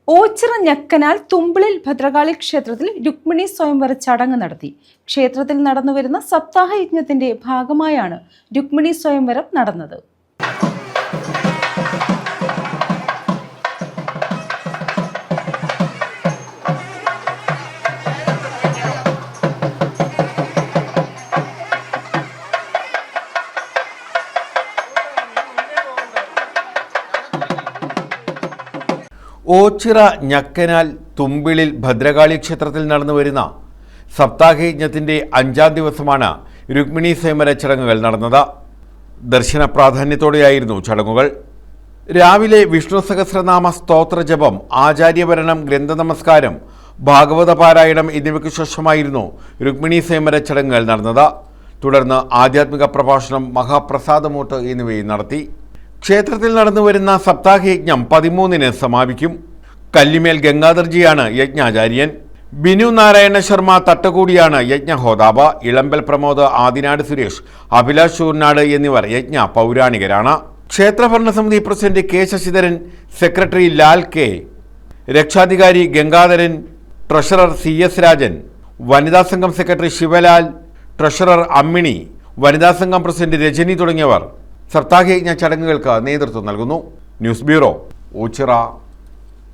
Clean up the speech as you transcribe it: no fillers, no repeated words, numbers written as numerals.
ഓച്ചിറ ഞക്കനാൽ തുമ്പിളിൽ ഭദ്രകാളി ക്ഷേത്രത്തിൽ രുക്മിണി സ്വയംവര ചടങ്ങ് നടത്തി. ക്ഷേത്രത്തിൽ നടന്നുവരുന്ന സപ്താഹ യജ്ഞത്തിന്റെ ഭാഗമായാണ് രുക്മിണി സ്വയംവരം നടന്നത്. ഓച്ചിറ ഞക്കനാൽ തുമ്പിളിൽ ഭദ്രകാളി ക്ഷേത്രത്തിൽ നടന്നുവരുന്ന സപ്താഹയജ്ഞത്തിൻ്റെ 5ാം ദിവസമാണ് രുക്മിണി സ്വയംവര ചടങ്ങുകൾ നടന്നത്. ദർശന പ്രാധാന്യത്തോടെയായിരുന്നു ചടങ്ങുകൾ. രാവിലെ വിഷ്ണു സഹസ്രനാമ സ്തോത്ര ജപം, ആചാര്യഭരണം, ഗ്രന്ഥനമസ്കാരം, ഭാഗവത പാരായണം എന്നിവയ്ക്കു ശേഷമായിരുന്നു രുക്മിണി സ്വയംവര ചടങ്ങുകൾ നടന്നത്. തുടർന്ന് ആധ്യാത്മിക പ്രഭാഷണം, മഹാപ്രസാദമൂട്ട് എന്നിവയും നടത്തി. ക്ഷേത്രത്തിൽ നടന്നുവരുന്ന സപ്താഹയജ്ഞം 13-ന് സമാപിക്കും. കല്ലിമേൽ ഗംഗാധർജിയാണ് യജ്ഞാചാര്യൻ. ബിനു നാരായണ ശർമ്മ തട്ടകൂടിയാണ് യജ്ഞഹോതാബ്. ഇളമ്പൽ പ്രമോദ്, ആദിനാട് സുരേഷ്, അഭിലാഷ് ചൂർനാട് എന്നിവർ യജ്ഞ പൗരാണികരാണ്. ക്ഷേത്രഭരണസമിതി president K Sasidharan, secretary Lal K, രക്ഷാധികാരി ഗംഗാധരൻ, ട്രഷറർ CS രാജൻ, വനിതാ സംഘം സെക്രട്ടറി ശിവലാൽ, ട്രഷറർ അമ്മിണി, വനിതാ സംഘം പ്രസിഡന്റ് രജനി തുടങ്ങിയവർ സപ്താഹയജ്ഞ ചടങ്ങുകൾക്ക് നേതൃത്വം നൽകുന്നു. News bureau, Ochira.